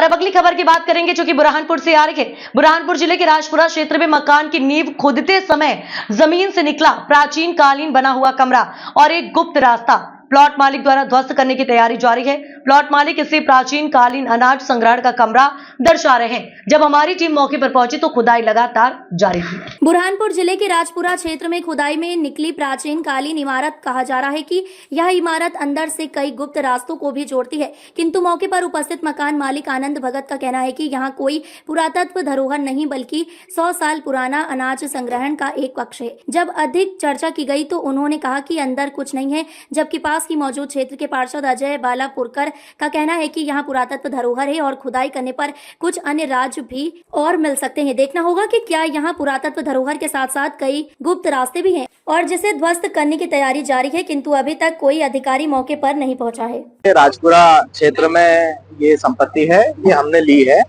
अब अगली खबर की बात करेंगे जो कि बुरहानपुर से आ रही है। बुरहानपुर जिले के राजपुरा क्षेत्र में मकान की नींव खोदते समय जमीन से निकला प्राचीन कालीन बना हुआ कमरा और एक गुप्त रास्ता प्लॉट मालिक द्वारा ध्वस्त करने की तैयारी जारी है। प्लॉट मालिक इसे प्राचीन कालीन अनाज संग्रहण का कमरा दर्शा रहे हैं। जब हमारी टीम मौके पर पहुंची तो खुदाई लगातार जारी थी। बुरहानपुर जिले के राजपुरा क्षेत्र में खुदाई में निकली प्राचीन कालीन इमारत कहा जा रहा है कि यह इमारत अंदर से कई गुप्त रास्तों को भी जोड़ती है, किंतु मौके पर उपस्थित मकान मालिक आनंद भगत का कहना है कि यहाँ कोई पुरातत्व धरोहर नहीं बल्कि 100 साल पुराना अनाज संग्रहण का एक कक्ष है। जब अधिक चर्चा की गई तो उन्होंने कहा कि अंदर कुछ नहीं है, जबकि पास की मौजूद क्षेत्र के पार्षद अजय बालापुरकर का कहना है कि यहाँ पुरातत्व धरोहर है और खुदाई करने पर कुछ अन्य राज्य भी और मिल सकते हैं। देखना होगा कि क्या यहाँ पुरातत्व धरोहर के साथ साथ कई गुप्त रास्ते भी हैं और जिसे ध्वस्त करने की तैयारी जारी है, किंतु अभी तक कोई अधिकारी मौके पर नहीं पहुंचा है। राजपुरा क्षेत्र में ये संपत्ति है, ये हमने ली है।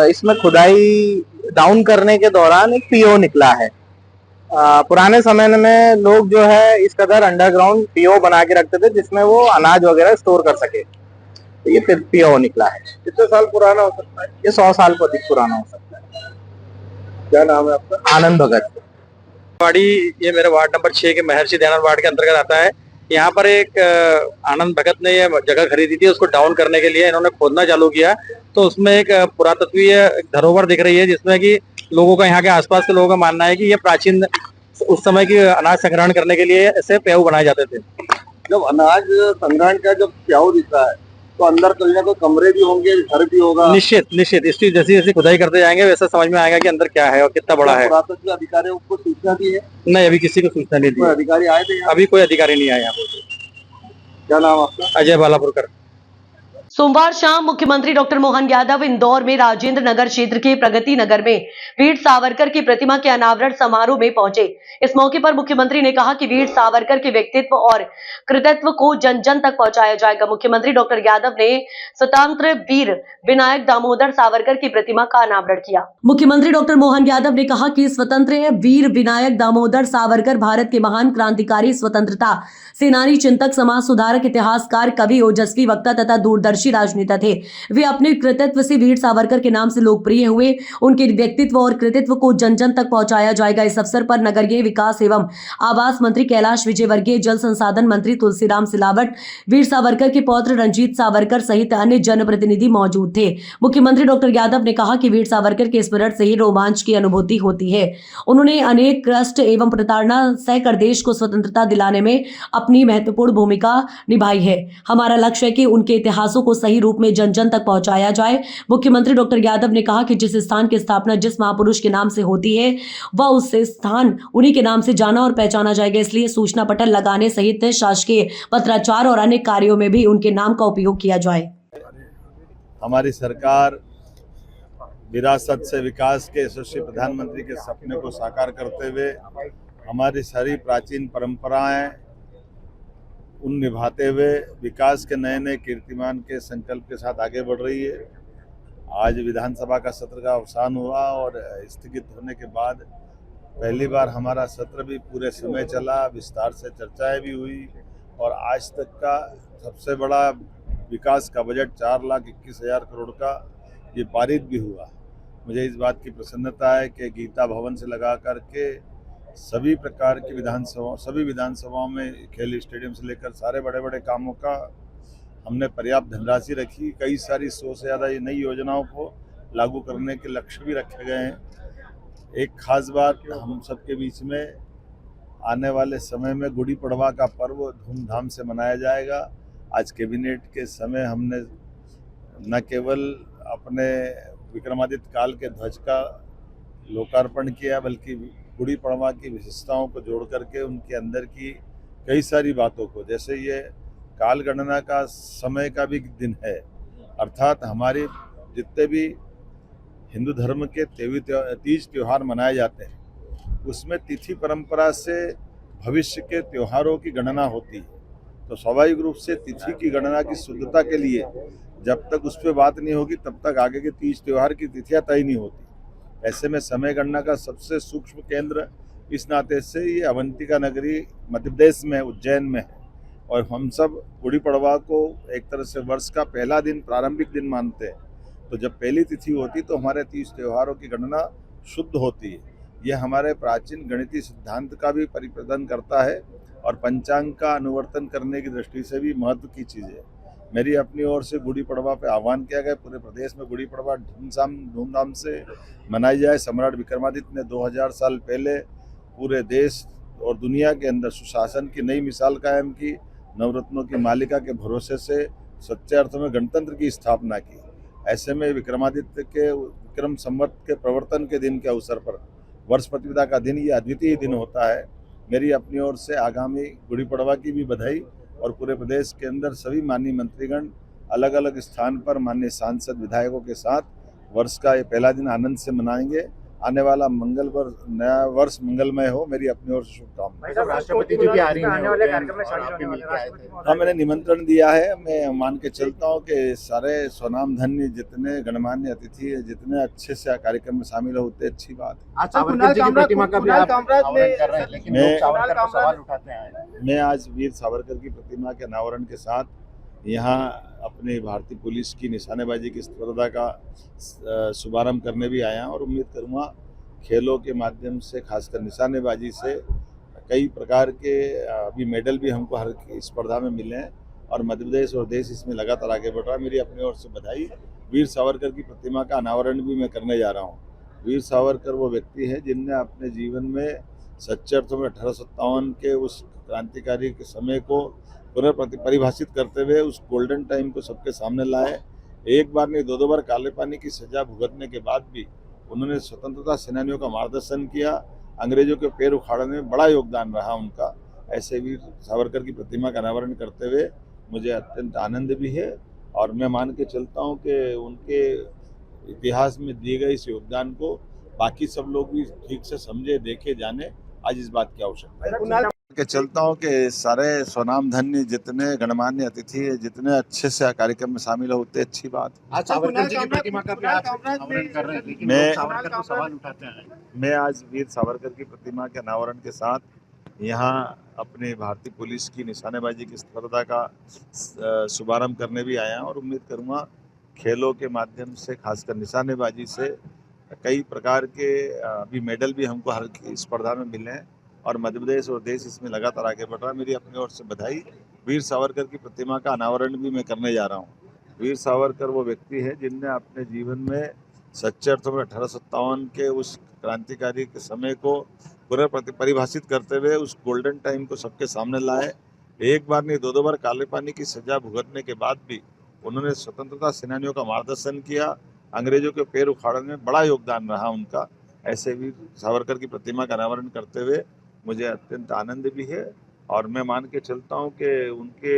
इसमें खुदाई डाउन करने के दौरान एक पीओ निकला है। पुराने समय में लोग जो है इस कदर अंडरग्राउंड पीओ बना के रखते थे जिसमें वो अनाज वगैरह स्टोर कर सके, तो ये फिर पीओ निकला है। कितने साल पुराना हो सकता है? ये 100 साल को अधिक पुराना हो सकता है। क्या नाम है आपका? आनंद भगत। वाड़ी ये मेरे वार्ड नंबर 6 के महर्षि दयानंद वार्ड के अंतर्गत आता है। यहाँ पर एक आनंद भगत ने ये जगह खरीदी थी, उसको डाउन करने के लिए इन्होंने खोदना चालू किया, तो उसमें एक पुरातत्वीय धरोहर दिख रही है जिसमें कि लोगों का, यहाँ के आसपास के लोगों का मानना है कि ये प्राचीन उस समय की अनाज संग्रहण करने के लिए ऐसे प्याऊ बनाए जाते थे। जब अनाज संग्रहण का जब प्याऊ दिख रहा है तो अंदर कहीं ना कोई कमरे भी होंगे, घर भी होगा। निश्चित इसकी जैसी जैसी खुदाई करते जाएंगे वैसा समझ में आएगा कि अंदर क्या है और कितना बड़ा है। पुरातत्व अधिकारियों को सूचना दी है? नहीं, अभी किसी को सूचना नहीं दी। अधिकारी आए थे? अभी कोई अधिकारी नहीं आया यहाँ पर। क्या नाम आपका? अजय बालापुरकर। सोमवार शाम मुख्यमंत्री डॉक्टर मोहन यादव इंदौर में राजेंद्र नगर क्षेत्र के प्रगति नगर में वीर सावरकर की प्रतिमा के अनावरण समारोह में पहुंचे। इस मौके पर मुख्यमंत्री ने कहा कि वीर सावरकर के व्यक्तित्व और कृतित्व को जन जन तक पहुंचाया जाएगा। मुख्यमंत्री डॉक्टर यादव ने स्वतंत्र वीर विनायक दामोदर सावरकर की प्रतिमा का अनावरण किया। मुख्यमंत्री डॉक्टर मोहन यादव ने कहा कि स्वतंत्र वीर विनायक दामोदर सावरकर भारत के महान क्रांतिकारी, स्वतंत्रता सेनानी, चिंतक, समाज सुधारक, इतिहासकार, कवि, ओजस्वी वक्ता तथा दूरदर्शी राजनेता थे। वे अपने कृतित्व से वीर सावरकर के नाम से लोकप्रिय हुए। उनके व्यक्तित्व और कृतित्व को जन जन तक पहुंचाया जाएगा। इस अवसर पर नगरीय विकास एवं आवास मंत्री कैलाश विजयवर्गीय, जल संसाधन मंत्री तुलसीराम सिलावट, वीर सावरकर के पौत्र रंजीत सावरकर सहित अन्य जनप्रतिनिधि मौजूद थे। मुख्यमंत्री डॉक्टर यादव ने कहा कि वीर सावरकर के स्मरण से ही रोमांच की अनुभूति होती है। उन्होंने अनेक कष्ट एवं प्रताड़ना सहकर देश को स्वतंत्रता दिलाने में अपनी महत्वपूर्ण भूमिका निभाई है। हमारा लक्ष्य है कि उनके इतिहासों को सही रूप में जन जन तक पहुंचाया जाए। मुख्यमंत्री डॉक्टर यादव ने कहा कि जिस स्थान की स्थापना जिस महापुरुष के नाम से होती है वह उस स्थान उन्हीं के नाम से जाना और पहचाना जाएगा। इसलिए सूचना पटल लगाने सहित शासकीय पत्राचार और अन्य कार्यों में भी उनके नाम का उपयोग किया जाए। हमारी सरकार विरासत से विकास के यशस्वी प्रधानमंत्री के सपने को साकार करते हुए हमारी सारी प्राचीन परंपराएं उन निभाते हुए विकास के नए नए कीर्तिमान के संकल्प के साथ आगे बढ़ रही है। आज विधानसभा का सत्र का अवसान हुआ और स्थगित होने के बाद पहली बार हमारा सत्र भी पूरे समय चला, विस्तार से चर्चाएं भी हुई और आज तक का सबसे बड़ा विकास का बजट 4,21,000 करोड़ का ये पारित भी हुआ। मुझे इस बात की प्रसन्नता है कि गीता भवन से लगा करके सभी प्रकार की सभी विधानसभाओं में खेल स्टेडियम से लेकर सारे बड़े बड़े कामों का हमने पर्याप्त धनराशि रखी। कई सारी 100 से ज़्यादा नई योजनाओं को लागू करने के लक्ष्य भी रखे गए हैं। एक खास बात हम सबके बीच में आने वाले समय में गुड़ी पड़वा का पर्व धूमधाम से मनाया जाएगा। आज कैबिनेट के समय हमने न केवल अपने विक्रमादित्य काल के ध्वज का लोकार्पण किया बल्कि गुड़ी पड़वा की विशेषताओं को जोड़ करके उनके अंदर की कई सारी बातों को, जैसे ये काल गणना का समय का भी दिन है, अर्थात हमारे जितने भी हिंदू धर्म के तीज त्योहार मनाए जाते हैं उसमें तिथि परंपरा से भविष्य के त्योहारों की गणना होती है। तो स्वाभाविक रूप से तिथि की गणना की शुद्धता के लिए जब तक उस पर बात नहीं होगी तब तक आगे के तीज त्योहार की तिथियां तय नहीं होती। ऐसे में समय गणना का सबसे सूक्ष्म केंद्र इस नाते से ये अवंतिका नगरी मध्य प्रदेश में उज्जैन में है और हम सब गुड़ी पड़वा को एक तरह से वर्ष का पहला दिन, प्रारंभिक दिन मानते हैं। तो जब पहली तिथि होती तो हमारे 30 त्योहारों की गणना शुद्ध होती है। यह हमारे प्राचीन गणितीय सिद्धांत का भी परिप्रदन करता है और पंचांग का अनुवर्तन करने की दृष्टि से भी महत्व की चीज़ है। मेरी अपनी ओर से गुड़ी पड़वा पे आह्वान किया गया पूरे प्रदेश में गुड़ी पड़वा धूमधाम से मनाई जाए। सम्राट विक्रमादित्य ने 2000 साल पहले पूरे देश और दुनिया के अंदर सुशासन की नई मिसाल कायम की, नवरत्नों की मालिका के भरोसे से सच्चे अर्थ में गणतंत्र की स्थापना की। ऐसे में विक्रमादित्य के विक्रम संवत के प्रवर्तन के दिन के अवसर पर वर्ष प्रतिपदा का दिन ये अद्वितीय दिन होता है। मेरी अपनी ओर से आगामी गुड़ी पड़वा की भी बधाई और पूरे प्रदेश के अंदर सभी माननीय मंत्रीगण अलग अलग स्थान पर माननीय सांसद विधायकों के साथ वर्ष का ये पहला दिन आनंद से मनाएंगे। आने वाला नया वर्ष मंगलमय हो, मेरी अपनी ओर से शुभकामनाएं। राष्ट्रपति जी भी आ रही हैं। हाँ, मैंने निमंत्रण दिया है। मैं मान के चलता हूँ कि सारे स्वनाम धन्य जितने गणमान्य अतिथि है, जितने अच्छे से कार्यक्रम में शामिल होते अच्छी बात है। आज सावरकर जी की प्रतिमा का भी आप अनावरण कर रहे हैं, लेकिन लोग सावरकर पर सवाल उठाते हैं। मैं आज वीर सावरकर की प्रतिमा के अनावरण के साथ यहाँ अपनी भारतीय पुलिस की निशानेबाजी की स्पर्धा का शुभारंभ करने भी आया और उम्मीद करूँगा खेलों के माध्यम से, खासकर निशानेबाजी से कई प्रकार के अभी मेडल भी हमको हर स्पर्धा में मिले हैं और मध्य प्रदेश और देश इसमें लगातार आगे बढ़ रहा है। मेरी अपनी ओर से बधाई। वीर सावरकर की प्रतिमा का अनावरण भी मैं करने जा रहा हूँ। वीर सावरकर वो व्यक्ति है जिनने अपने जीवन में सच्चे अर्थों में 1857 के उस क्रांतिकारी के समय को पुनर्परिभाषित करते हुए उस गोल्डन टाइम को सबके सामने लाए। एक बार नहीं, दो बार काले पानी की सजा भुगतने के बाद भी उन्होंने स्वतंत्रता सेनानियों का मार्गदर्शन किया। अंग्रेजों के पैर उखाड़ने में बड़ा योगदान रहा उनका। ऐसे वीर सावरकर की प्रतिमा का अनावरण करते हुए मुझे अत्यंत आनंद भी है और मैं मान के चलता हूँ कि उनके इतिहास में दिए गए इस योगदान को बाकी सब लोग भी ठीक से समझे, देखे, जाने। आज इस बात की आवश्यकता है के चलता हूँ कि सारे स्वनाम धन्य जितने गणमान्य अतिथि है, जितने अच्छे से कार्यक्रम में शामिल होते अच्छी बात। आज सावरकर जी की प्रतिमा का भी आप अनावरण कर रहे हैं, लेकिन लोग सावरकर पर सवाल उठाते हैं। मैं आज वीर सावरकर की प्रतिमा के अनावरण के साथ यहाँ अपनी भारतीय पुलिस की निशानेबाजी की स्पर्धा का शुभारंभ करने भी आया और उम्मीद करूँगा खेलों के माध्यम से, खासकर निशानेबाजी से कई प्रकार के अभी मेडल भी हमको हर स्पर्धा में मिले हैं और मध्य प्रदेश और देश इसमें लगातार आगे बढ़ रहा है। मेरी अपनी ओर से बधाई। वीर सावरकर की प्रतिमा का अनावरण भी मैं करने जा रहा हूँ। वीर सावरकर वो व्यक्ति है जिनने अपने जीवन में सच्चे अर्थों में 1857 के उस क्रांतिकारी के समय को पुनर्परिभाषित करते हुए उस गोल्डन टाइम को सबके सामने लाए। एक बार नहीं, दो बार काले पानी की सजा भुगतने के बाद भी उन्होंने स्वतंत्रता सेनानियों का मार्गदर्शन किया। अंग्रेजों के पैर उखाड़ने में बड़ा योगदान रहा उनका। ऐसे वीर सावरकर की प्रतिमा का अनावरण करते हुए मुझे अत्यंत आनंद भी है और मैं मान के चलता हूँ कि उनके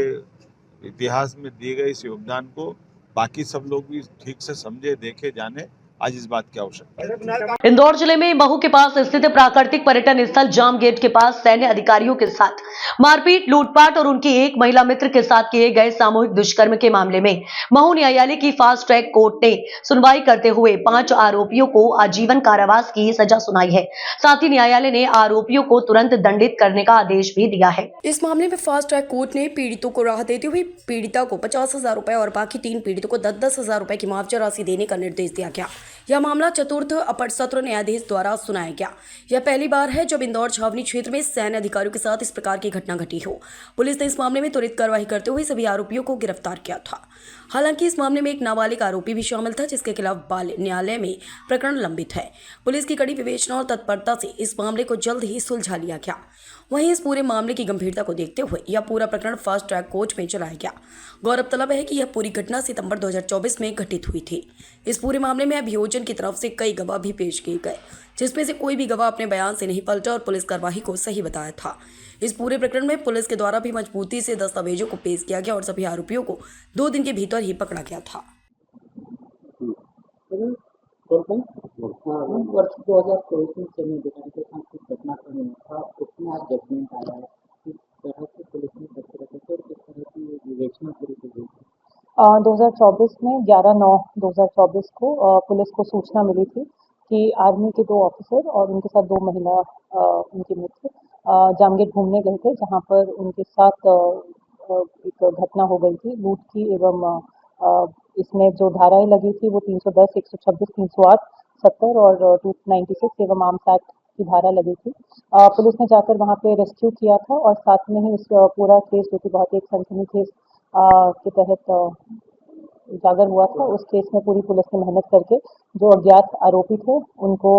इतिहास में दिए गए इस योगदान को बाकी सब लोग भी ठीक से समझे, देखे, जाने। आज इस बात की आवश्यकता है। इंदौर जिले में महू के पास स्थित प्राकृतिक पर्यटन स्थल जाम गेट के पास सैन्य अधिकारियों के साथ मारपीट, लूटपाट और उनकी एक महिला मित्र के साथ किए गए सामूहिक दुष्कर्म के मामले में महू न्यायालय की फास्ट ट्रैक कोर्ट ने सुनवाई करते हुए 5 आरोपियों को आजीवन कारावास की सजा सुनाई है। साथ ही न्यायालय ने आरोपियों को तुरंत दंडित करने का आदेश भी दिया है। इस मामले में फास्ट ट्रैक कोर्ट ने पीड़ितों को राहत देते हुए पीड़िता को 50,000 रुपए और बाकी 3 पीड़ितों को 10,000 रुपए की मुआवजा राशि देने का निर्देश दिया गया। यह मामला चतुर्थ अपर सत्र न्यायाधीश द्वारा सुनाया गया। यह पहली बार है जब इंदौर छावनी क्षेत्र में सैन्य अधिकारियों के साथ इस प्रकार की घटना घटी हो। पुलिस ने इस मामले में त्वरित कार्रवाई करते हुए सभी आरोपियों को गिरफ्तार किया था। हालांकि इस मामले में एक नाबालिग आरोपी भी शामिल था, जिसके खिलाफ बाल न्यायालय में प्रकरण लंबित है। पुलिस की कड़ी विवेचना और तत्परता से इस मामले को जल्द ही सुलझा लिया गया। वहीं इस पूरे मामले की गंभीरता को देखते हुए यह पूरा प्रकरण फास्ट ट्रैक कोर्ट में चलाया गया। गौरतलब है कि यह पूरी घटना सितंबर 2024 में घटित हुई थी। इस पूरे मामले में अभियोजन की तरफ से कई गवाह भी पेश किए गए, जिसमें से कोई भी गवाह अपने बयान से नहीं पलटा और पुलिस कार्रवाई को सही बताया था। इस पूरे प्रकरण में पुलिस के द्वारा भी मजबूती से दस्तावेजों को पेश किया गया और सभी आरोपियों को 2 दिन के भीतर ही पकड़ा गया था। वर्ष 2024 में सैन्य अधिकारी के साथ कुछ घटनाक्रम हुआ था, उसमें आज जजमेंट आया है। किस तरह से पुलिस ने तथ्य रखे थे और किस तरह की विवेचना पूरी की गई? 2024 में 11/9/2024 को पुलिस को सूचना मिली थी कि आर्मी के 2 ऑफिसर और उनके साथ 2 महिला उनके मित्र जामगेट घूमने गए थे, जहां पर उनके साथ एक घटना हो गई थी लूट की एवं इसमें जो धाराएं लगी थी वो 310, 126, 308, 70 और 296 एवं आर्म्स एक्ट की धारा लगी थी। पुलिस ने जाकर वहां पे रेस्क्यू किया था और साथ में ही इस पूरा केस जो कि बहुत ही एक सनसनी केस के तहत उजागर हुआ था, उस केस में पूरी पुलिस ने मेहनत करके जो अज्ञात आरोपी थे उनको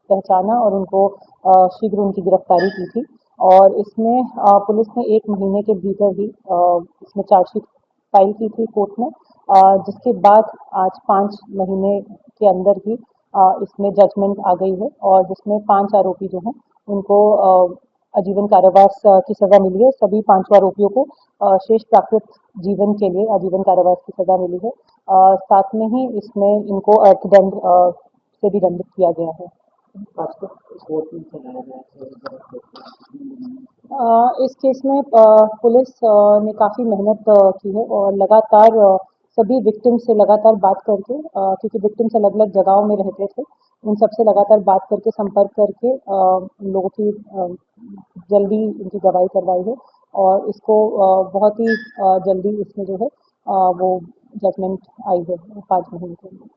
पहचाना और उनको शीघ्र उनकी गिरफ्तारी की थी। और इसमें पुलिस ने 1 महीने के भीतर ही इसमें चार्जशीट फाइल की थी कोर्ट में, जिसके बाद आज 5 महीने के अंदर ही इसमें जजमेंट आ गई है और जिसमें 5 आरोपी जो हैं उनको आजीवन कारावास की सजा मिली है। सभी 5 आरोपियों को शेष प्राकृत जीवन के लिए आजीवन कारावास की सजा मिली है। साथ में ही इसमें इनको अर्थदंड से भी दंडित किया गया है। इस केस में पुलिस ने काफ़ी मेहनत की है और लगातार सभी विक्टिम से लगातार बात करके, क्योंकि विक्टिम्स अलग अलग जगहों में रहते थे, उन सबसे लगातार बात करके संपर्क करके उन लोगों की जल्दी उनकी गवाही करवाई है और इसको बहुत ही जल्दी इसमें जो है वो जजमेंट आई है 5 महीने के अंदर।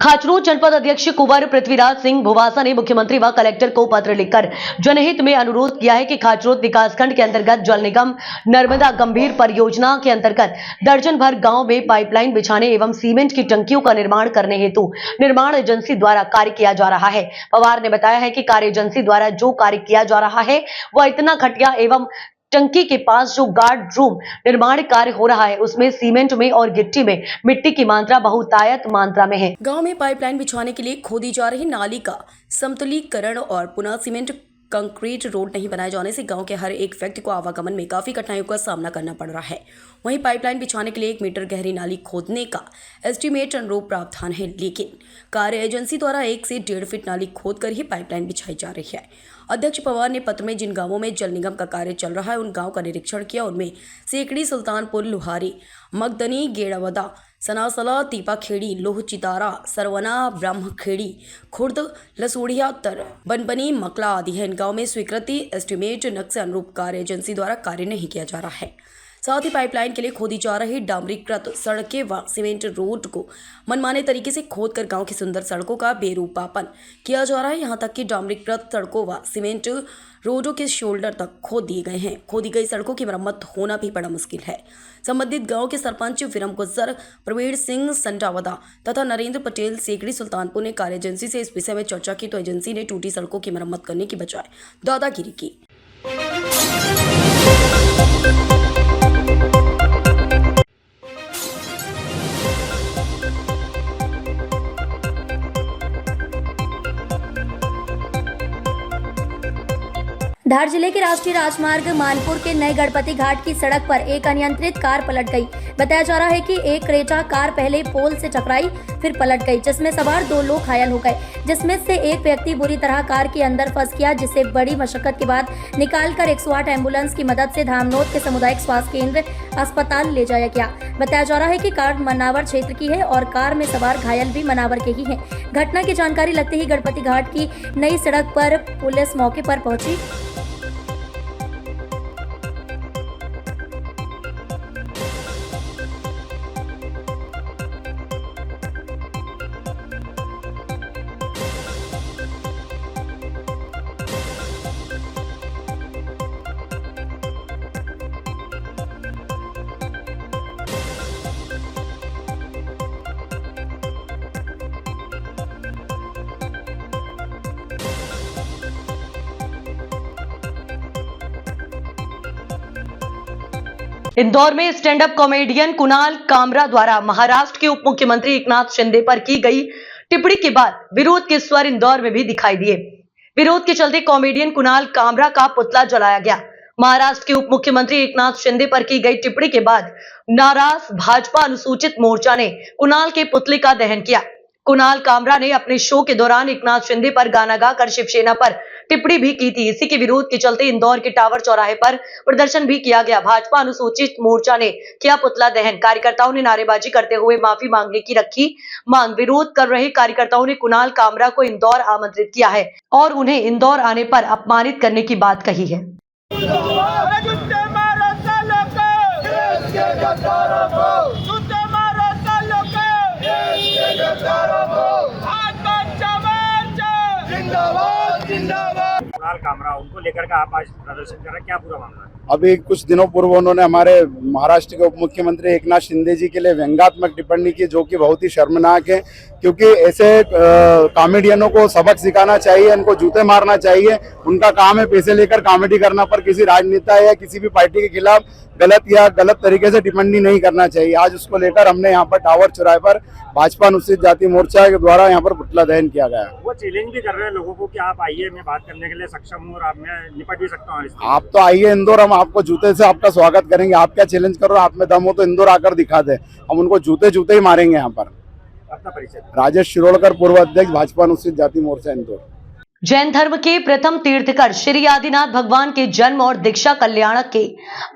खाचरोड जनपद अध्यक्ष कुंवर पृथ्वीराज सिंह भुवासा ने मुख्यमंत्री व कलेक्टर को पत्र लिखकर जनहित में अनुरोध किया है कि खाचरोड विकासखंड के अंतर्गत जल निगम नर्मदा गंभीर परियोजना के अंतर्गत दर्जन भर गांव में पाइपलाइन बिछाने एवं सीमेंट की टंकियों का निर्माण करने हेतु निर्माण एजेंसी द्वारा कार्य किया जा रहा है। पवार ने बताया है कि कार्य एजेंसी द्वारा जो कार्य किया जा रहा है वह इतना घटिया एवं टंकी के पास जो गार्ड रूम निर्माण कार्य हो रहा है उसमें सीमेंट में और गिट्टी में मिट्टी की मात्रा बहुतायत मात्रा में है। गांव में पाइपलाइन बिछाने के लिए खोदी जा रही नाली का समतलीकरण और पुनः सीमेंट कंक्रीट रोड नहीं बनाए जाने से गांव के हर एक व्यक्ति को आवागमन में काफी कठिनाइयों का सामना करना पड़ रहा है। वहीं पाइपलाइन बिछाने के लिए 1 मीटर गहरी नाली खोदने का एस्टीमेट अनुरूप प्रावधान है, लेकिन कार्य एजेंसी द्वारा 1 से 1.5 फीट नाली खोदकर ही पाइपलाइन बिछाई जा रही है। अध्यक्ष पवार ने पत्र में जिन गांवों में जल निगम का कार्य चल रहा है उन गांव का निरीक्षण किया। उनमें सेकड़ी, सुल्तानपुर, लुहारी, मगदनी, गेड़ावदा, सनासला, तीपाखेड़ी, लोह चितारा, सरवना, ब्रह्मखेड़ी, खुर्द, लसूड़िया, तर, बनबनी, मकला आदि है। इन गाँव में स्वीकृति एस्टीमेट नक्शे अनुरूप कार्य एजेंसी द्वारा कार्य नहीं किया जा रहा है। साथ ही पाइपलाइन के लिए खोदी जा रही डामरीकृत सड़कें व सीमेंट रोड को मनमाने तरीके से खोदकर गांव की सुंदर सड़कों का बेरूपापन किया जा रहा है। यहां तक कि डामरीकृत सड़कों व सीमेंट रोडों के शोल्डर तक खोद दिए गए हैं। खोदी गई सड़कों की मरम्मत होना भी बड़ा मुश्किल है। संबंधित गांव के सरपंच विरम गुज्जर, प्रवीण सिंह संडावदा तथा नरेंद्र पटेल सेकड़ी सुल्तानपुर ने कार्य एजेंसी से इस विषय में चर्चा की तो एजेंसी ने टूटी सड़कों की मरम्मत करने की बजाय दादागिरी की। धार जिले के राष्ट्रीय राजमार्ग मानपुर के नए गणपति घाट की सड़क पर एक अनियंत्रित कार पलट गई। बताया जा रहा है कि एक क्रेटा कार पहले पोल से टकराई फिर पलट गई, जिसमें सवार 2 लोग घायल हो गए, जिसमें से एक व्यक्ति बुरी तरह कार के अंदर फंस गया, जिसे बड़ी मशक्कत के बाद निकालकर 108 एम्बुलेंस की मदद से धामनोद के सामुदायिक स्वास्थ्य केंद्र अस्पताल ले जाया गया। बताया जा रहा है कि कार मनावर क्षेत्र की है और कार में सवार घायल भी मनावर के ही हैं। घटना की जानकारी लगते ही गणपति घाट की नई सड़क पर पुलिस मौके पर पहुंची। इंदौर में stand up comedian Kunal Kamra द्वारा महाराष्ट्र के उप मुख्यमंत्री एकनाथ शिंदे पर की गई टिप्पणी के बाद विरोध के स्वर इंदौर में भी दिखाई दिए। विरोध के चलते कॉमेडियन कुणाल कामरा का पुतला जलाया गया। महाराष्ट्र के उप मुख्यमंत्री एकनाथ शिंदे पर की गई टिप्पणी के बाद नाराज भाजपा अनुसूचित मोर्चा ने कुणाल के पुतले का दहन किया। कुणाल कामरा ने अपने शो के दौरान एकनाथ शिंदे पर गाना गाकर शिवसेना पर टिप्पणी भी की थी। इसी के विरोध के चलते इंदौर के टावर चौराहे पर प्रदर्शन भी किया गया। भाजपा अनुसूचित मोर्चा ने किया पुतला दहन। कार्यकर्ताओं ने नारेबाजी करते हुए माफी मांगने की रखी मांग। विरोध कर रहे कार्यकर्ताओं ने कुणाल कामरा को इंदौर आमंत्रित किया है और उन्हें इंदौर आने पर अपमानित करने की बात कही है। कुणाल कामरा उनको लेकर के आप आज प्रदर्शन कर रहे हैं, क्या पूरा मामला है? अभी कुछ दिनों पूर्व उन्होंने हमारे महाराष्ट्र के उप मुख्यमंत्री एकनाथ शिंदे जी के लिए व्यंग्यात्मक टिप्पणी की, जो कि बहुत ही शर्मनाक है, क्योंकि ऐसे कॉमेडियनों को सबक सिखाना चाहिए, उनको जूते मारना चाहिए। उनका काम है पैसे लेकर कॉमेडी करना, पर किसी राजनेता या किसी भी पार्टी के खिलाफ गलत तरीके से टिप्पणी नहीं करना चाहिए। आज उसको लेकर हमने यहाँ पर टावर चौराहे पर भाजपा अनुसूचित जाति मोर्चा के द्वारा यहाँ पर पुतला दहन किया गया। वो चैलेंज भी कर रहे हैं लोगों को कि आप आइए, मैं बात करने के लिए सक्षम हूँ और आप मैं निपट भी सकता हूँ। आप तो आइए इंदौर, हम आपको जूते से आपका स्वागत करेंगे। आप क्या चैलेंज करो, आप में दम हो तो इंदौर आकर दिखा दे, हम उनको जूते ही मारेंगे। यहाँ पर अपना परिचय। राजेश शिरोडकर, पूर्व अध्यक्ष भाजपा अनुसूचित जाति मोर्चा इंदौर। जैन धर्म के प्रथम तीर्थकर श्री आदिनाथ भगवान के जन्म और दीक्षा कल्याणक के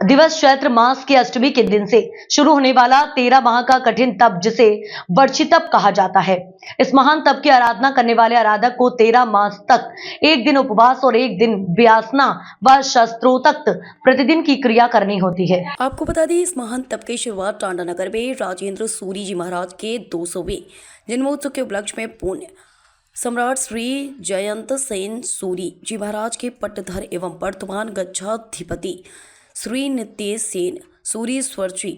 दिवस चैत्र मास की अष्टमी के दिन से शुरू होने वाला 13 माह का कठिन तप, जिसे वर्षी तप कहा जाता है। इस महान तप की आराधना करने वाले आराधक को 13 मास तक एक दिन उपवास और एक दिन व्यासना व शस्त्रोक्त प्रतिदिन की क्रिया करनी होती है। आपको बता दें, इस महान तप की शुरुआत टांडा नगर में राजेंद्र सूरी जी महाराज के 200वें जन्मोत्सव के उपलक्ष्य में पुण्य सम्राट श्री जयंत सेन सूरी जी महाराज के पट्टधर एवं वर्तमान गच्छाधिपति श्री नित्य सेन सूरी स्वरजी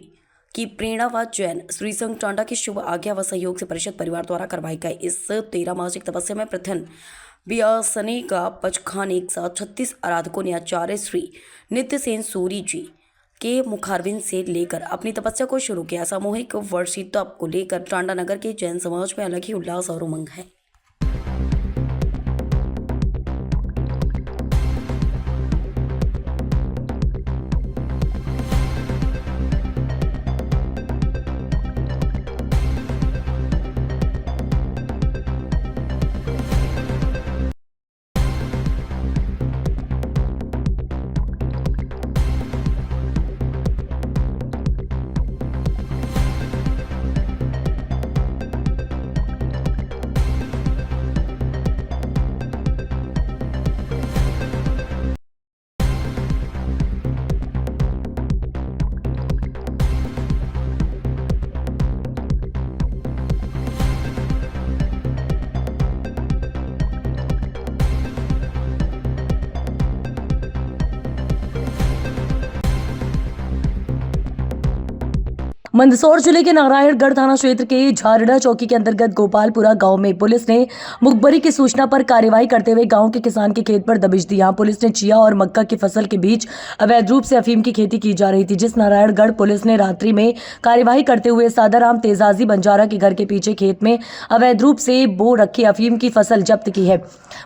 की प्रेरणा व जैन श्री संघ टांडा की शुभ आज्ञा व सहयोग से परिषद परिवार द्वारा करवाई गई इस 13 मासिक तपस्या में प्रथम व्यासने का पचखान एक साथ 36 आराधकों ने आचार्य श्री नित्य सेन सूरी जी के मुखारविंद से लेकर अपनी तपस्या को शुरू किया। सामूहिक वर्षी तप को लेकर टांडा नगर के जैन समाज में अलग ही उल्लास और उमंग है। मंदसौर जिले के नारायणगढ़ थाना क्षेत्र के झारड़ा चौकी के अंतर्गत गोपालपुरा गांव में पुलिस ने मुखबरी की सूचना पर कार्रवाई करते हुए गांव के किसान के खेत पर दबिश दी। यहां पुलिस ने चिया और मक्का की फसल के बीच अवैध रूप से अफीम की खेती की जा रही थी, जिस नारायणगढ़ पुलिस ने रात्रि में कार्यवाही करते हुए सादाराम तेजाजी बंजारा के घर के पीछे खेत में अवैध रूप से बो रखी अफीम की फसल जब्त की है।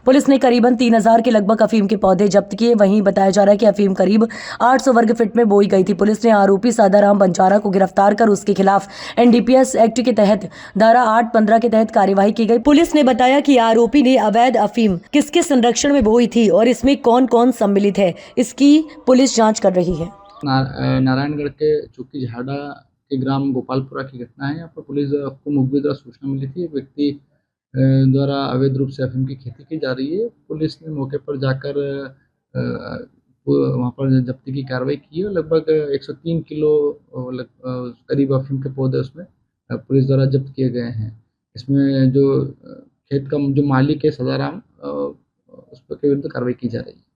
पुलिस ने करीबन 3000 के लगभग अफीम के पौधे जब्त किए। वहीं बताया जा रहा है कि अफीम करीब 800 वर्ग फीट में बोई गई थी। पुलिस ने आरोपी सादाराम बंजारा को गिरफ्तार कर उसके खिलाफ एनडीपीएस एक्ट के तहत धारा 815 के तहत कार्यवाही की गई। पुलिस ने बताया कि आरोपी ने अवैध अफीम किसके संरक्षण में बोई थी और इसमें कौन कौन सम्मिलित है, इसकी पुलिस जांच कर रही है। नारायणगढ़ के चौकी झाड़ा के ग्राम गोपालपुरा की घटना है। यहाँ पर पुलिस को मुखबिर द्वारा सूचना मिली थी, एक व्यक्ति द्वारा अवैध रूप से अफीम की खेती की जा रही है। पुलिस ने मौके पर जाकर वहाँ पर जब्ती की कार्रवाई की है। लगभग 103 किलो करीब अफीम के पौधे उसमें पुलिस द्वारा जब्त किए गए हैं। इसमें जो खेत का जो मालिक है सदाराम, उस पर के विरुद्ध कार्रवाई की जा रही है।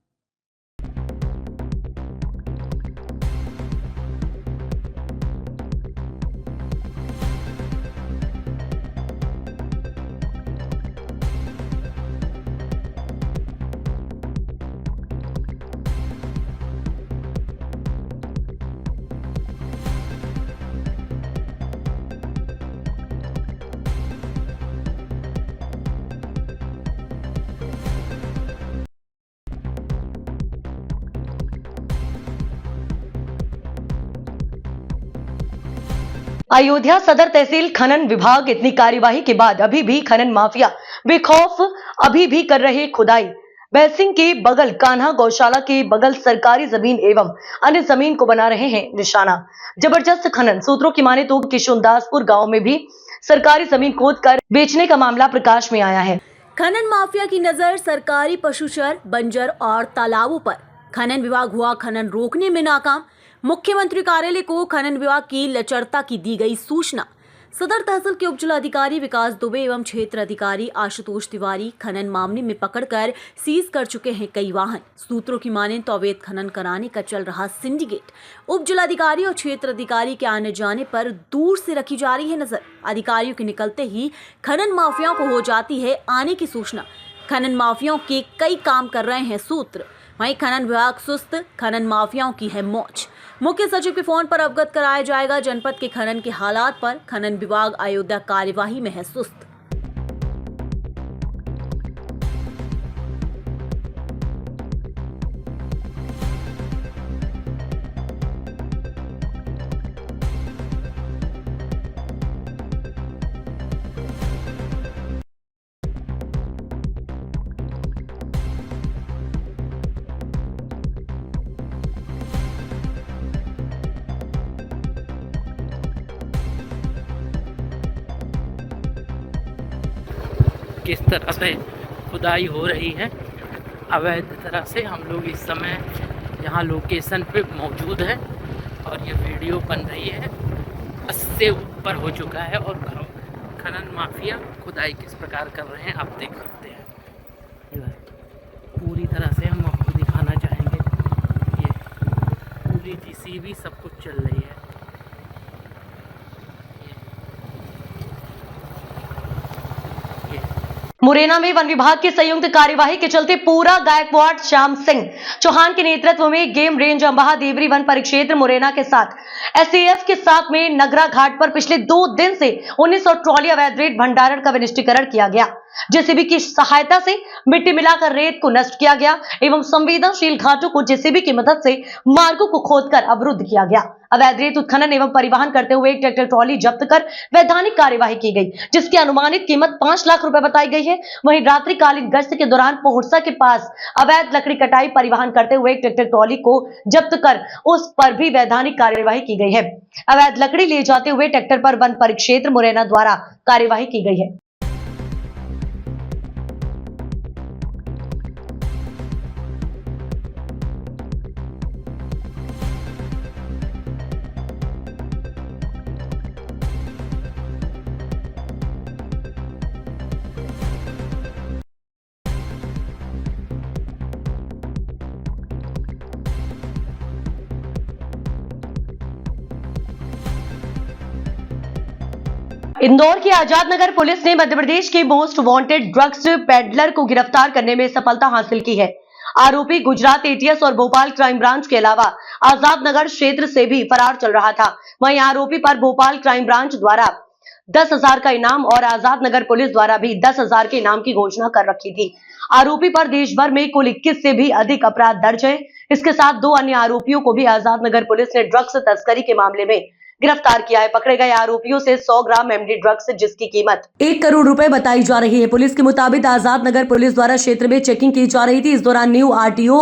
अयोध्या सदर तहसील खनन विभाग इतनी कार्यवाही के बाद अभी भी खनन माफिया बेखौफ अभी भी कर रहे खुदाई। बैसिंग के बगल कान्हा गौशाला के बगल सरकारी जमीन एवं अन्य जमीन को बना रहे हैं निशाना। जबरदस्त खनन। सूत्रों की माने तो किशुनदासपुर गांव में भी सरकारी जमीन खोद कर बेचने का मामला प्रकाश में आया है। खनन माफिया की नजर सरकारी पशुचर, बंजर और तालाबों पर। खनन विभाग हुआ खनन रोकने में नाकाम। मुख्यमंत्री कार्यालय को खनन विभाग की लचरता की दी गई सूचना। सदर तहसील के उपजिलाधिकारी विकास दुबे एवं क्षेत्र अधिकारी आशुतोष तिवारी खनन मामले में पकड़कर सीज कर चुके हैं कई वाहन। सूत्रों की माने तो अवैध खनन कराने का चल रहा सिंडिकेट उपजिलाधिकारी और क्षेत्र अधिकारी के आने जाने पर दूर से रखी जा रही है नजर। अधिकारियों के निकलते ही खनन माफियाओं को हो जाती है आने की सूचना। खनन माफियाओं के कई काम कर रहे हैं सूत्र। वहीं खनन विभाग सुस्त, खनन माफियाओं की है मौज। मुख्य सचिव के फोन पर अवगत कराया जाएगा जनपद के खनन के हालात पर। खनन विभाग अयोध्या कार्यवाही में है सुस्त। किस तरह से खुदाई हो रही है अवैध तरह से। हम लोग इस समय यहाँ लोकेशन पे मौजूद है और ये वीडियो बन रही है। 80 से ऊपर हो चुका है और खनन माफिया खुदाई किस प्रकार कर रहे हैं आप देख सकते हैं। पूरी तरह से हम आपको दिखाना चाहेंगे। ये पूरी JCB सब कुछ चल रही है। मुरैना में वन विभाग की संयुक्त कार्यवाही के चलते पूरा गायकवाड़ श्याम सिंह चौहान के नेतृत्व में गेम रेंज अंबाहा देवरी वन परिक्षेत्र मुरैना के साथ SAF के साथ में नगरा घाट पर पिछले 2 दिन से 1900 ट्रॉली अवैध रेत भंडारण का विनिष्टीकरण किया गया। JCB की सहायता से मिट्टी मिलाकर रेत को नष्ट किया गया एवं संवेदनशील घाटों को JCB की मदद से मार्गों को खोदकर अवरुद्ध किया गया। अवैध रेत उत्खनन एवं परिवहन करते हुए एक ट्रैक्टर ट्रॉली जब्त कर वैधानिक कार्यवाही की गई, जिसकी अनुमानित कीमत 5 लाख रुपए बताई गई है। वहीं रात्रिकालीन गश्त के दौरान पोहरसा के पास अवैध लकड़ी कटाई परिवहन करते हुए एक ट्रैक्टर ट्रॉली को जब्त कर उस पर भी वैधानिक कार्यवाही की गई है। अवैध लकड़ी ले जाते हुए ट्रैक्टर पर वन परिक्षेत्र मुरैना द्वारा कार्यवाही की गई है। इंदौर की आजाद नगर पुलिस ने मध्य प्रदेश के मोस्ट वांटेड ड्रग्स पेडलर को गिरफ्तार करने में सफलता हासिल की है। आरोपी गुजरात ATS और भोपाल क्राइम ब्रांच के अलावा आजाद नगर क्षेत्र से भी फरार चल रहा था। वहीं आरोपी पर भोपाल क्राइम ब्रांच द्वारा 10,000 का इनाम और आजाद नगर पुलिस द्वारा भी 10,000 के इनाम की घोषणा कर रखी थी। आरोपी पर देश भर में कुल 21 से भी अधिक अपराध दर्ज है। इसके साथ 2 अन्य आरोपियों को भी आजाद नगर पुलिस ने ड्रग्स तस्करी के मामले में गिरफ्तार किया है। पकड़े गए आरोपियों से 100 ग्राम MD ड्रग्स जिसकी कीमत 1 करोड़ रुपए बताई जा रही है। पुलिस के मुताबिक आजाद नगर पुलिस द्वारा क्षेत्र में चेकिंग की जा रही थी। इस दौरान न्यू RTO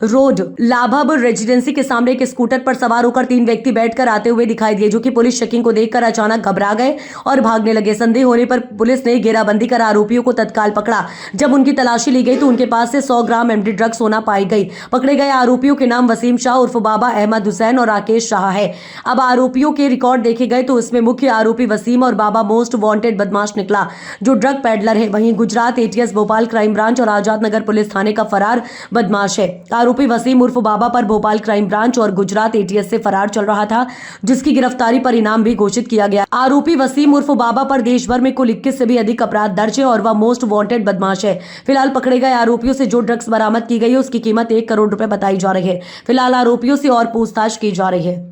रोड लाभब रेजिडेंसी के सामने एक स्कूटर पर सवार होकर 3 व्यक्ति बैठकर आते हुए दिखाई दिए, जो कि पुलिस चेकिंग को देखकर अचानक घबरा गए और भागने लगे। संदेह होने पर पुलिस ने घेराबंदी कर आरोपियों को तत्काल पकड़ा। जब उनकी तलाशी ली गई तो उनके पास से 100 ग्राम MD ड्रग्स सोना पाई गई। पकड़े गए आरोपियों के नाम वसीम शाह उर्फ बाबा, अहमद हुसैन और राकेश शाह है। अब आरोपियों के रिकॉर्ड देखे गए तो उसमें मुख्य आरोपी वसीम और बाबा मोस्ट वांटेड बदमाश निकला, जो ड्रग पेडलर है। वहीं Gujarat ATS, Bhopal crime branch और आजाद नगर पुलिस थाने का फरार बदमाश है। आरोपी वसीम उर्फ बाबा पर भोपाल क्राइम ब्रांच और गुजरात ATS से फरार चल रहा था, जिसकी गिरफ्तारी पर इनाम भी घोषित किया गया। आरोपी वसीम उर्फ बाबा पर देश भर में कुल 21 से भी अधिक अपराध दर्ज है और वह मोस्ट वांटेड बदमाश है। फिलहाल पकड़े गए आरोपियों से जो ड्रग्स बरामद की गई है उसकी कीमत 1 करोड़ रुपए बताई जा रही है। फिलहाल आरोपियों से और पूछताछ की जा रही है।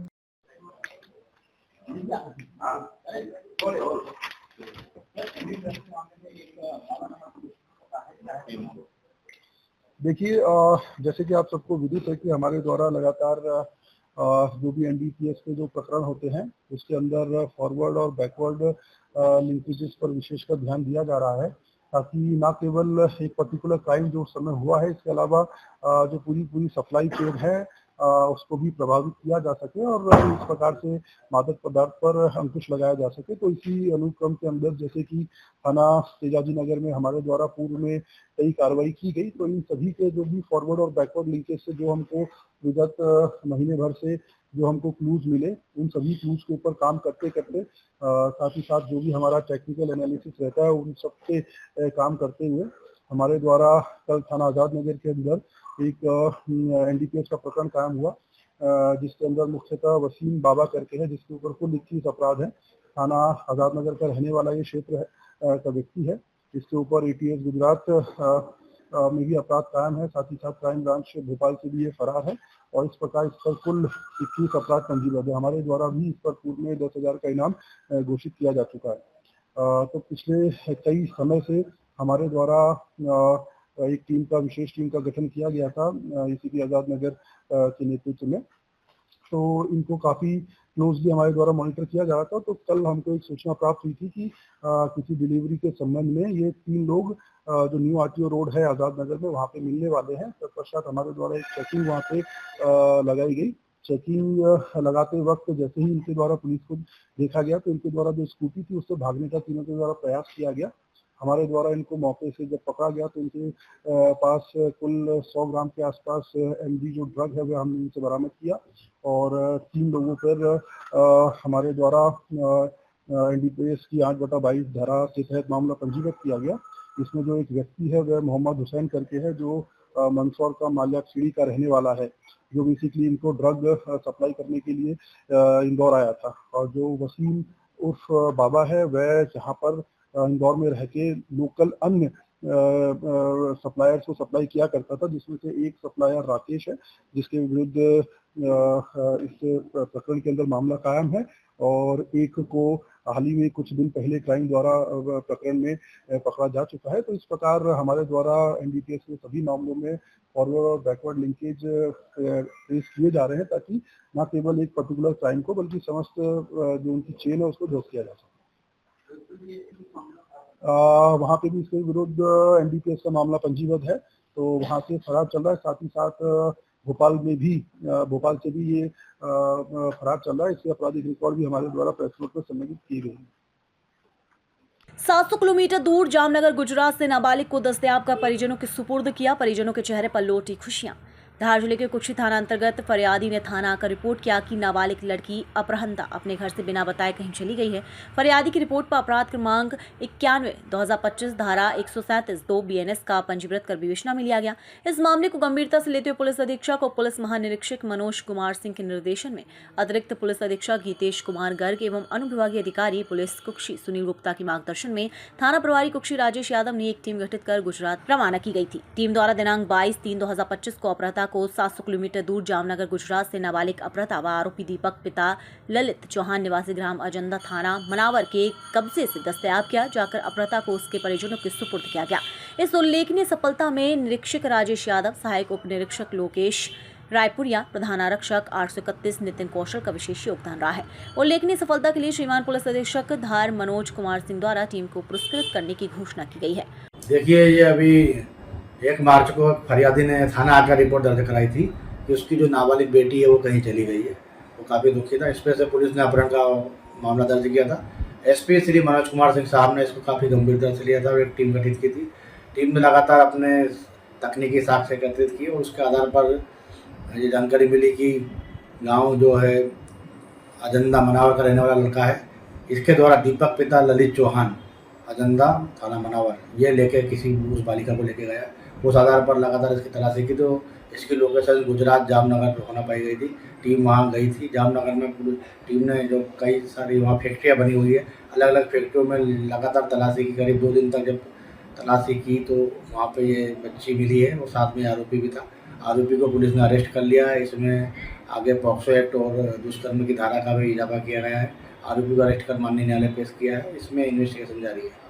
देखिए, जैसे कि आप सबको विदित है कि हमारे द्वारा लगातार जो भी NDPS के जो प्रकरण होते हैं उसके अंदर फॉरवर्ड और बैकवर्ड लिंकेजेस पर विशेषकर ध्यान दिया जा रहा है, ताकि ना केवल एक पर्टिकुलर क्राइम जो उस समय हुआ है, इसके अलावा जो पूरी सप्लाई चेन है उसको भी प्रभावित किया जा सके और इस प्रकार से मादक पदार्थ पर अंकुश लगाया जा सके। तो इसी अनुक्रम के अंदर जैसे कि थाना तेजाजी नगर में हमारे द्वारा पूर्व में कई कार्रवाई की गई, तो इन सभी के जो भी फॉरवर्ड और बैकवर्ड लिंकेज से जो हमको विगत महीने भर से जो हमको क्लूज मिले, उन सभी क्लूज के ऊपर काम करते करते साथ ही साथ जो भी हमारा टेक्निकल एनालिसिस रहता है उन सब पे काम करते हुए हमारे द्वारा कल थाना आजाद नगर के अंदर एक एनडीपीएस का प्रकरण कायम हुआ, जिसके अंदर मुख्यतः वसीम बाबा करके है, जिसके ऊपर कुल 21 अपराध है। थाना आजाद नगर का रहने वाला ये क्षेत्र का व्यक्ति है। इसके ऊपर एटीएस गुजरात में भी अपराध कायम है, साथ ही साथ क्राइम ब्रांच भोपाल से भी ये फरार है और इस प्रकार इस पर कुल 21 अपराध पंजीबद्ध है। हमारे द्वारा भी इस पर पूर्व में 10,000 का इनाम घोषित किया जा चुका है। तो पिछले कई समय से हमारे द्वारा एक टीम का विशेष टीम का गठन किया गया था एसीपी आजाद नगर के नेतृत्व में, तो इनको काफी क्लोजली हमारे द्वारा मॉनिटर किया जा रहा था। तो कल हमको एक सूचना प्राप्त हुई थी कि किसी डिलीवरी के संबंध में ये 3 लोग जो न्यू आरटीओ रोड है आजाद नगर में वहाँ पे मिलने वाले हैं। तत्पश्चात हमारे द्वारा एक चेकिंग वहाँ पे लगाई गई। चेकिंग लगाते वक्त जैसे ही इनके द्वारा पुलिस को देखा गया तो इनके द्वारा जो स्कूटी थी उससे भागने का तीनों के द्वारा प्रयास किया गया। हमारे द्वारा इनको मौके से जब पकड़ा गया तो इनके पास कुल 100 ग्राम के आसपास एमडी जो ड्रग है वह हमने इनसे बरामद किया और 3 लोगों पर हमारे द्वारा एनडीपीएस की 8/22 धारा के तहत मामला पंजीबद्ध किया गया। इसमें जो एक व्यक्ति है वह मोहम्मद हुसैन करके है, जो मंदसौर का माल्या खेड़ी का रहने वाला है, जो बेसिकली इनको ड्रग सप्लाई करने के लिए इंदौर आया था। और जो वसीम उर्फ बाबा है वह जहाँ पर इंदौर में रह के लोकल अन्य सप्लायर्स को सप्लाई किया करता था, जिसमें से एक सप्लायर राकेश है जिसके विरुद्ध इस प्रकरण के अंदर मामला कायम है और एक को हाल ही में कुछ दिन पहले क्राइम द्वारा प्रकरण में पकड़ा जा चुका है। तो इस प्रकार हमारे द्वारा एनडीपीएस के सभी मामलों में फॉरवर्ड और बैकवर्ड लिंकेज ट्रेस किए जा रहे हैं ताकि न केवल एक पर्टिकुलर क्राइम को बल्कि समस्त जो उनकी चेन है उसको ध्वस्त किया जा सके। वहाँ पे भी इसके विरुद्ध एनडीपीएस का मामला पंजीबद्ध है, तो वहाँ से फरार चल रहा है। साथ ही साथ भोपाल से भी ये फरार चल रहा है। इसके आपराधिक रिकॉर्ड भी हमारे द्वारा प्रेस नोट में संलग्नित किए गए हैं। 700 किलोमीटर दूर जामनगर गुजरात से नाबालिग को दस्तयाब कर परिजनों के सुपुर्द किया। परिजनों के चेहरे पर लौटी खुशियां। धार जिले के कुक्षी थाना अंतर्गत फरियादी ने थाना आकर रिपोर्ट किया कि नाबालिग लड़की अपहरणता अपने घर से बिना बताए कहीं चली गई है। फरियादी की रिपोर्ट पर अपराध क्रमांक 91/2025 धारा 137(2) BNS का पंजीकृत कर विवेचना में लिया गया। इस मामले को गंभीरता से लेते हुए पुलिस अधीक्षक और पुलिस महानिरीक्षक मनोज कुमार सिंह के निर्देशन में अतिरिक्त पुलिस अधीक्षक गीतेश कुमार गर्ग एवं अनुविभागीय अधिकारी पुलिस कुक्षी सुनील गुप्ता के मार्गदर्शन में थाना प्रभारी कुक्षी राजेश यादव ने एक टीम गठित कर गुजरात रवाना की गई थी। टीम द्वारा दिनांक 22/3/2025 को अपहृता को 700 किलोमीटर दूर जामनगर गुजरात से नाबालिग अपहृता व आरोपी दीपक पिता ललित चौहान निवासी ग्राम अजंदा थाना मनावर के कब्जे से दस्तयाब किया। जाकर अपहृता को उसके परिजनों के सुपुर्द किया गया। इस उल्लेखनीय सफलता में निरीक्षक राजेश यादव, सहायक उप निरीक्षक लोकेश रायपुरिया, प्रधान आरक्षक 831 नितिन कौशल का विशेष योगदान रहा है। उल्लेखनीय सफलता के लिए श्रीमान पुलिस अधीक्षक धार मनोज कुमार सिंह द्वारा टीम को पुरस्कृत करने की घोषणा की गई है। देखिए, ये अभी 1 मार्च को फरियादी ने थाना आकर रिपोर्ट दर्ज कराई थी कि उसकी जो नाबालिग बेटी है वो कहीं चली गई है। वो काफ़ी दुखी था। इस पर से पुलिस ने अपहरण का मामला दर्ज किया था। एसपी श्री मनोज कुमार सिंह साहब ने इसको काफ़ी गंभीरता से लिया था और एक टीम गठित की थी। टीम ने लगातार अपने तकनीकी साक्ष्य एकत्रित की और उसके आधार पर ये जानकारी मिली कि गांव जो है अजंदा मनावर का रहने वाला लड़का है, इसके द्वारा दीपक पिता ललित चौहान अजंदा थाना मनावर ये लेके किसी उस बालिका को लेके गया। उस आधार पर लगातार इसकी तलाशी की तो इसकी लोकेशन गुजरात जामनगर होना पाई गई थी। टीम वहाँ गई थी। जामनगर में पूरी टीम ने जो कई सारी वहाँ फैक्ट्रियाँ बनी हुई है, अलग अलग फैक्ट्रियों में लगातार तलाशी की। करीब 2 दिन तक जब तलाशी की तो वहाँ पे ये बच्ची मिली है और साथ में आरोपी भी था। आरोपी को पुलिस ने अरेस्ट कर लिया है। इसमें आगे पॉक्सो एक्ट और दुष्कर्म की धारा का भी इजाफा किया गया है। आरोपी को अरेस्ट कर माननीय न्यायालय पेश किया है। इसमें इन्वेस्टिगेशन जारी है।